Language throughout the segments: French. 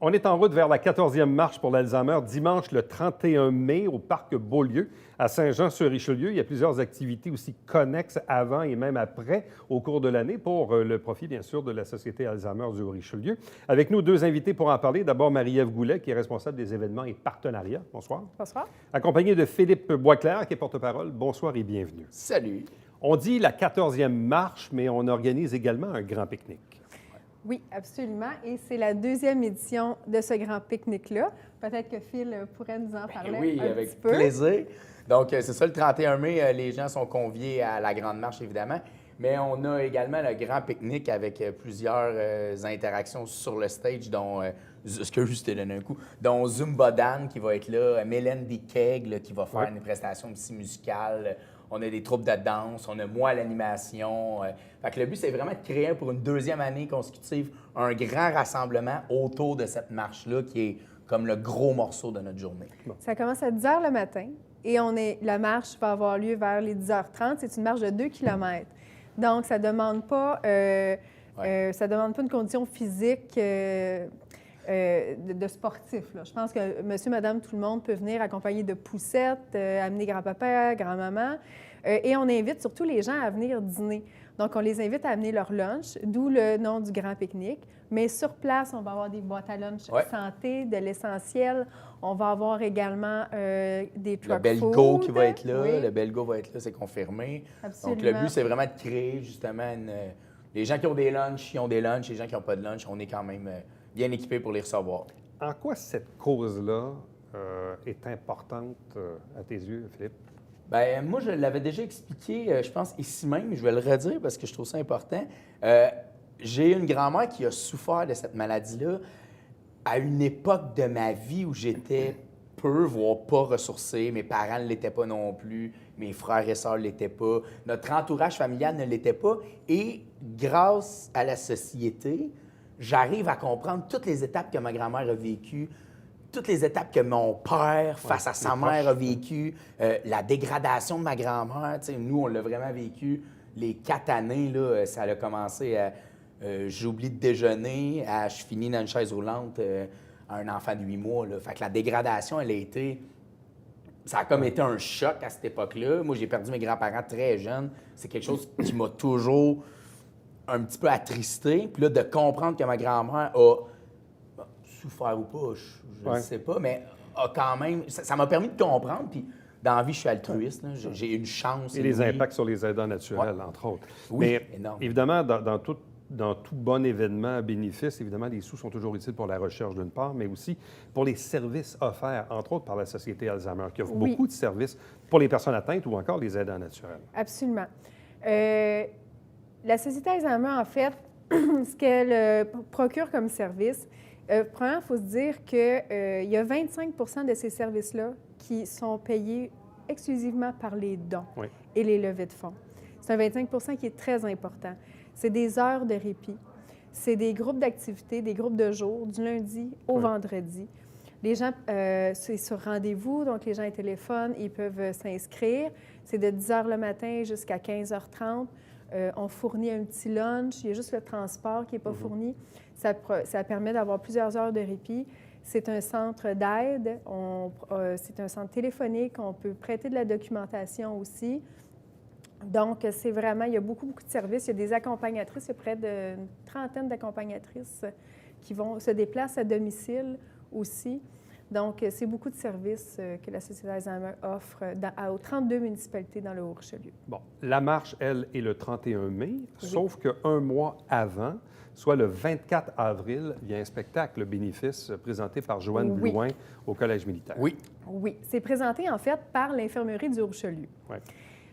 On est en route vers la 14e marche pour l'Alzheimer, dimanche le 31 mai au Parc Beaulieu, à Saint-Jean-sur-Richelieu. Il y a plusieurs activités aussi connexes avant et même après au cours de l'année pour le profit, bien sûr, de la Société Alzheimer du Richelieu. Avec nous, deux invités pour en parler. D'abord, Marie-Ève Goulet, qui est responsable des événements et partenariats. Bonsoir. Bonsoir. Accompagnée de Philippe Boisclair, qui est porte-parole. Bonsoir et bienvenue. Salut. On dit la 14e marche, mais on organise également un grand pique-nique. Oui, absolument. Et c'est la deuxième édition de ce grand pique-nique-là. Peut-être que Phil pourrait nous en parler oui, un avec petit peu. plaisir. Donc, c'est ça, le 31 mai, les gens sont conviés à la grande marche, évidemment. Mais on a également le grand pique-nique avec plusieurs interactions sur le stage, dont, excuse, je t'ai donné un coup, dont Zumba Dan qui va être là, Mélène Deskegs qui va faire une prestation aussi musicale. On a des troupes de danse, on a moi à l'animation. Fait que le but, c'est vraiment de créer pour une deuxième année consécutive un grand rassemblement autour de cette marche-là qui est comme le gros morceau de notre journée. Ça commence à 10 h le matin et la marche va avoir lieu vers les 10h30. C'est une marche de 2 km. Donc, ça ne demande pas, une condition physique de sportif. Là. Je pense que monsieur, madame, tout le monde peut venir accompagné de poussettes, amener grand-papa, grand-maman. Et on invite surtout les gens à venir dîner. Donc, on les invite à amener leur lunch, d'où le nom du grand pique-nique. Mais sur place, on va avoir des boîtes à lunch santé, de l'essentiel. On va avoir également des truck Le food. Belgo qui va être là. Oui. Le Belgo va être là, c'est confirmé. Absolument. Donc, le but, c'est vraiment de créer justement les gens qui ont des lunchs, ils ont des lunchs. Les gens qui n'ont pas de lunch, on est quand même bien équipés pour les recevoir. En quoi cette cause-là est importante à tes yeux, Philippe? Bien, moi, je l'avais déjà expliqué, je pense, ici même. Je vais le redire parce que je trouve ça important. J'ai une grand-mère qui a souffert de cette maladie-là à une époque de ma vie où j'étais peu, voire pas ressourcé. Mes parents ne l'étaient pas non plus. Mes frères et sœurs ne l'étaient pas. Notre entourage familial ne l'était pas. Et grâce à la société, j'arrive à comprendre toutes les étapes que ma grand-mère a vécues, toutes les étapes que mon père, face à sa mère, a vécues, la dégradation de ma grand-mère. Tu sais, nous, on l'a vraiment vécu. Les 4 années, là, ça a commencé à j'oublie de déjeuner, à je finis dans une chaise roulante à un enfant de 8 mois. Là. Fait que la dégradation, elle a été... Ça a comme été un choc à cette époque-là. Moi, j'ai perdu mes grands-parents très jeunes. C'est quelque chose qui m'a toujours un petit peu attristé. Puis là, de comprendre que ma grand-mère a souffert ou pas, je ne sais pas, mais a quand même... Ça m'a permis de comprendre, puis dans la vie, je suis altruiste. Là. J'ai une chance. Et les impacts sur les aidants naturels, entre autres. Oui, mais énorme. Évidemment, dans tout bon événement à bénéfice, évidemment, les sous sont toujours utiles pour la recherche d'une part, mais aussi pour les services offerts, entre autres par la Société Alzheimer, qui offre beaucoup de services pour les personnes atteintes ou encore les aidants naturels. Absolument. La Société Alzheimer, en fait, ce qu'elle procure comme service, premièrement, il faut se dire qu'il y a 25 de ces services-là qui sont payés exclusivement par les dons et les levées de fonds. C'est un 25 qui est très important. C'est des heures de répit. C'est des groupes d'activités, des groupes de jour, du lundi au vendredi. Les gens, c'est sur rendez-vous, donc les gens téléphonent, ils peuvent s'inscrire. C'est de 10 h le matin jusqu'à 15h30. On fournit un petit lunch. Il y a juste le transport qui n'est pas fourni. Ça permet d'avoir plusieurs heures de répit. C'est un centre d'aide. C'est un centre téléphonique. On peut prêter de la documentation aussi. Donc, c'est vraiment, il y a beaucoup de services. Il y a des accompagnatrices, il y a près d'une trentaine d'accompagnatrices qui se déplacent à domicile aussi. Donc, c'est beaucoup de services que la Société Alzheimer offre aux 32 municipalités dans le Haut-Richelieu. Bon, la marche, elle, est le 31 mai, sauf qu'un mois avant, soit le 24 avril, il y a un spectacle bénéfice présenté par Joanne Blouin au Collège militaire. Oui. C'est présenté, en fait, par l'Infirmerie du Haut-Richelieu.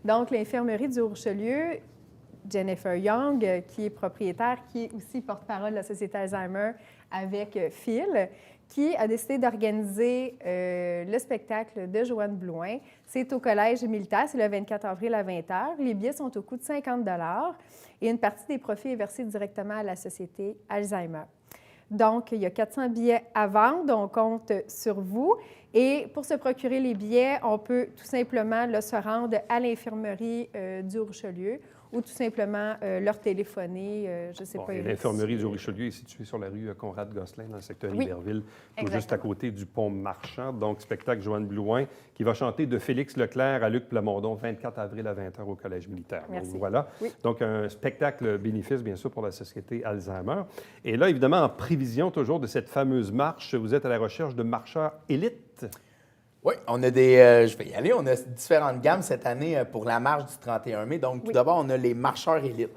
Donc, l'Infirmerie du Haut-Richelieu, Jennifer Young, qui est propriétaire, qui est aussi porte-parole de la Société Alzheimer avec Phil, qui a décidé d'organiser le spectacle de Joanne Blouin. C'est au Collège militaire, c'est le 24 avril à 20 h. Les billets sont au coût de 50 $ et une partie des profits est versée directement à la Société Alzheimer. Donc, il y a 400 billets à vendre, on compte sur vous. Et pour se procurer les billets, on peut tout simplement là, se rendre à l'infirmerie du Richelieu ou tout simplement leur téléphoner, je ne sais pas. Et l'infirmerie du Richelieu est située sur la rue Conrad-Gosselin, dans le secteur Iberville, juste à côté du pont Marchand. Donc, spectacle Joanne Blouin, qui va chanter de Félix Leclerc à Luc Plamondon, 24 avril à 20h au Collège militaire. Merci. Donc, voilà. Oui. Donc, un spectacle bénéfice, bien sûr, pour la Société Alzheimer. Et là, évidemment, en prévision toujours de cette fameuse marche, vous êtes à la recherche de marcheurs élites. Oui, on a je vais y aller, on a différentes gammes cette année pour la marche du 31 mai. Donc, tout d'abord, on a les marcheurs élites.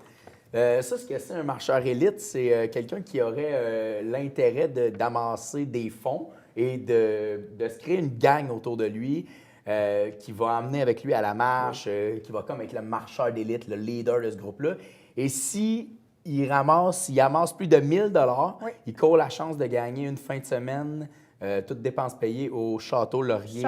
Ce que c'est un marcheur élite, c'est quelqu'un qui aurait l'intérêt d'amasser des fonds et de se créer une gang autour de lui qui va emmener avec lui à la marche, qui va comme avec le marcheur d'élite, le leader de ce groupe-là. Et si il amasse plus de 1 000 $, il court la chance de gagner une fin de semaine toutes dépenses payées au Château Laurier,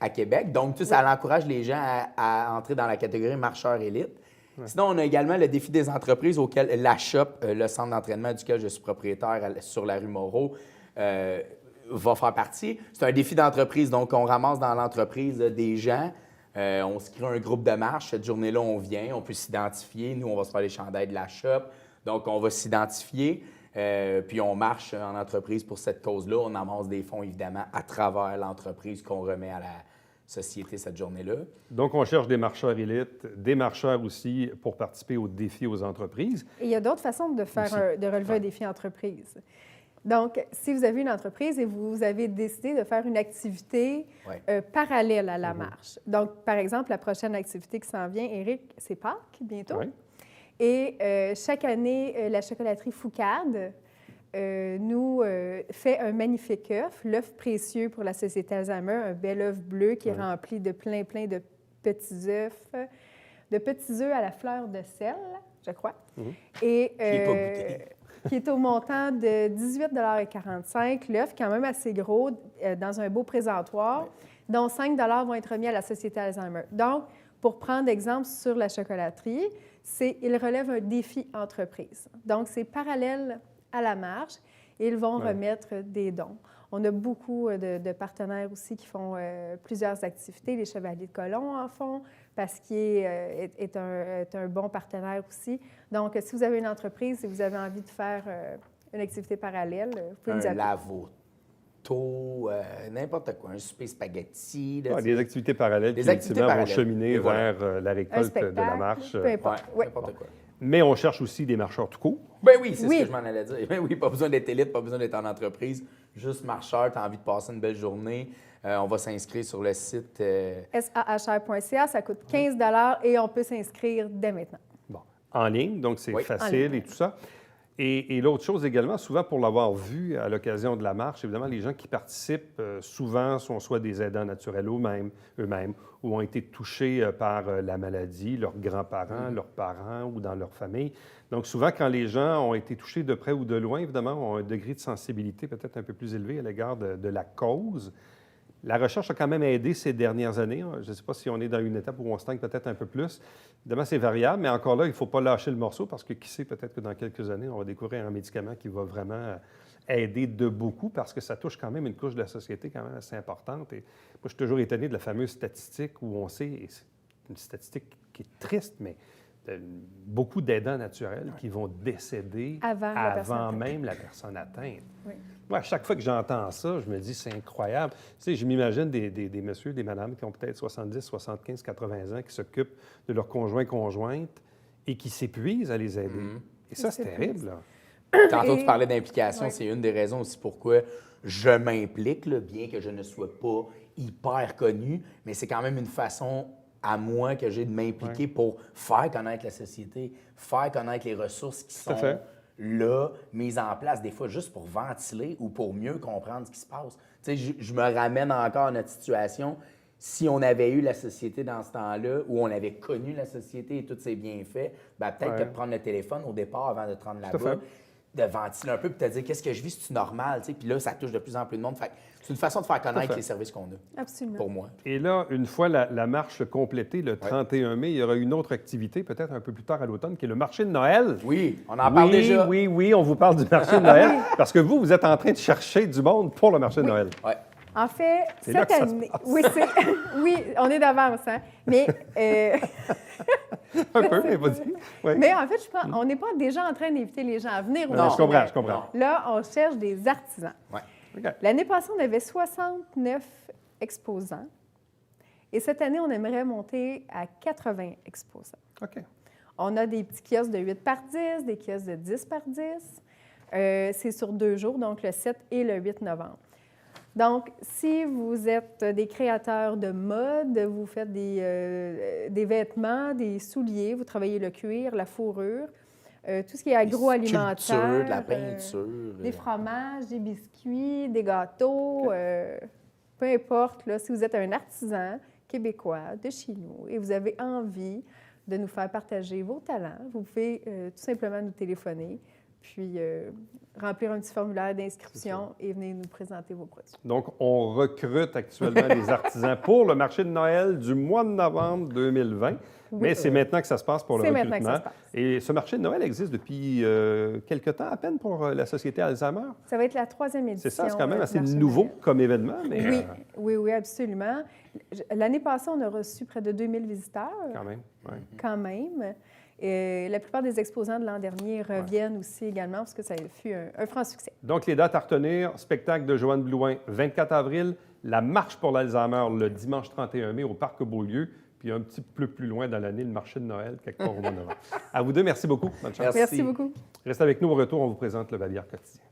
à Québec. Donc, ça encourage les gens à entrer dans la catégorie marcheur élite. Ouais. Sinon, on a également le défi des entreprises auquel la Shop, le centre d'entraînement duquel je suis propriétaire sur la rue Moreau, va faire partie. C'est un défi d'entreprise. Donc, on ramasse dans l'entreprise des gens. On se crée un groupe de marche. Cette journée-là, on vient, on peut s'identifier. Nous, on va se faire les chandails de la Shop. Donc, on va s'identifier. Puis on marche en entreprise pour cette cause-là. On amasse des fonds, évidemment, à travers l'entreprise qu'on remet à la société cette journée-là. Donc, on cherche des marcheurs élites, des marcheurs aussi pour participer au défi aux entreprises. Et il y a d'autres façons de relever un défi entreprise. Donc, si vous avez une entreprise et vous avez décidé de faire une activité parallèle à la marche. Donc, par exemple, la prochaine activité qui s'en vient, Éric, c'est Pâques, bientôt. Oui. Et chaque année, la chocolaterie Foucade nous fait un magnifique œuf, l'œuf précieux pour la Société Alzheimer, un bel œuf bleu qui est rempli de plein de petits œufs, à la fleur de sel, je crois. Et qui n'est pas goûté. Qui est au montant de 18,45 $, l'œuf quand même assez gros, dans un beau présentoir, dont 5 $ vont être remis à la Société Alzheimer. Donc, pour prendre exemple sur la chocolaterie, il relève un défi entreprise. Donc, c'est parallèle à la marche et ils vont remettre des dons. On a beaucoup de partenaires aussi qui font plusieurs activités. Les Chevaliers de Colomb en font, Pasquier est un bon partenaire aussi. Donc, si vous avez une entreprise et vous avez envie de faire une activité parallèle, vous pouvez nous appeler. N'importe quoi, un souper spaghetti. Des activités parallèles qui, effectivement, vont cheminer vers la récolte de la marche. Peu importe. N'importe quoi. Mais on cherche aussi des marcheurs tout court. Ben oui, c'est ce que je m'en allais dire. Ben oui, pas besoin d'être élite, pas besoin d'être en entreprise. Juste marcheur, tu as envie de passer une belle journée. On va s'inscrire sur le site sahr.ca. Ça coûte 15 $ et on peut s'inscrire dès maintenant. Bon, en ligne, donc c'est facile et tout ça. Et l'autre chose également, souvent pour l'avoir vu à l'occasion de la marche, évidemment, les gens qui participent souvent sont soit des aidants naturels eux-mêmes ou ont été touchés par la maladie, leurs grands-parents, leurs parents ou dans leur famille. Donc souvent, quand les gens ont été touchés de près ou de loin, évidemment, ont un degré de sensibilité peut-être un peu plus élevé à l'égard de la cause. La recherche a quand même aidé ces dernières années. Je ne sais pas si on est dans une étape où on stagne peut-être un peu plus. Évidemment, c'est variable, mais encore là, il ne faut pas lâcher le morceau parce que qui sait, peut-être que dans quelques années, on va découvrir un médicament qui va vraiment aider de beaucoup parce que ça touche quand même une couche de la société quand même assez importante. Et moi, je suis toujours étonné de la fameuse statistique où on sait, et c'est une statistique qui est triste, mais beaucoup d'aidants naturels qui vont décéder avant même la personne atteinte. Oui. Moi, à chaque fois que j'entends ça, je me dis, c'est incroyable. Tu sais, je m'imagine des messieurs, des madames qui ont peut-être 70, 75, 80 ans, qui s'occupent de leurs conjoints-conjointes et qui s'épuisent à les aider. Et ça, c'est terrible, là. Tantôt, tu parlais d'implication. C'est une des raisons aussi pourquoi je m'implique, là, bien que je ne sois pas hyper connu, mais c'est quand même une façon à moi que j'ai de m'impliquer pour faire connaître la société, faire connaître les ressources qui sont là, mises en place, des fois juste pour ventiler ou pour mieux comprendre ce qui se passe. Tu sais, je me ramène encore à notre situation. Si on avait eu la société dans ce temps-là, où on avait connu la société et tous ses bienfaits, bien, peut-être que de prendre le téléphone au départ avant de te rendre là-bas, de ventiler un peu puis de te dire qu'est-ce que je vis, c'est-tu normal? Tu sais? Puis là, ça touche de plus en plus de monde. Fait c'est une façon de faire connaître les services qu'on a. Absolument. Pour moi. Et là, une fois la marche complétée, le 31 mai, il y aura une autre activité, peut-être un peu plus tard à l'automne, qui est le marché de Noël. Oui, on en parle déjà. Oui, on vous parle du marché de Noël. Parce que vous êtes en train de chercher du monde pour le marché de Noël. Oui. En fait, C'est là cette que ça se année... passe. Oui, oui, on est d'avance, hein? Mais, Un peu, mais vas-y. Oui. mais en fait, on n'est pas déjà en train d'inviter les gens à venir au Non, marché je comprends, Noël. je comprends. Là, on cherche des artisans. Ouais. OK. L'année passée, on avait 69 exposants. Et cette année, on aimerait monter à 80 exposants. OK. On a des petits kiosques de 8 par 10, des kiosques de 10 par 10. C'est sur 2 jours, donc le 7 et le 8 novembre. Donc, si vous êtes des créateurs de mode, vous faites des vêtements, des souliers, vous travaillez le cuir, la fourrure, tout ce qui est agroalimentaire, Sculpture, de la peinture. des fromages, des biscuits, des gâteaux, peu importe, là, si vous êtes un artisan québécois de chez nous et vous avez envie de nous faire partager vos talents, vous pouvez tout simplement nous téléphoner, puis remplir un petit formulaire d'inscription et venir nous présenter vos produits. Donc, on recrute actuellement des artisans pour le marché de Noël du mois de novembre 2020. Oui. Mais c'est maintenant que ça se passe pour le C'est recrutement. maintenant que ça se passe. Et ce marché de Noël existe depuis quelque temps à peine pour la Société Alzheimer. Ça va être la 3e édition. C'est ça, c'est quand même du assez marché de nouveau Noël. comme événement, mais Oui, oui, absolument. L'année passée, on a reçu près de 2000 visiteurs, quand même. Ouais. quand même. Et la plupart des exposants de l'an dernier reviennent aussi également parce que ça fut un franc succès. Donc, les dates à retenir, spectacle de Joanne Blouin, 24 avril, la marche pour l'Alzheimer le dimanche 31 mai au Parc Beaulieu, puis un petit peu plus loin dans l'année, le marché de Noël, quelque part au mois de novembre. À vous deux, merci beaucoup. Bonne chance. Merci. Merci beaucoup. Restez avec nous au retour, on vous présente le Valière quotidien.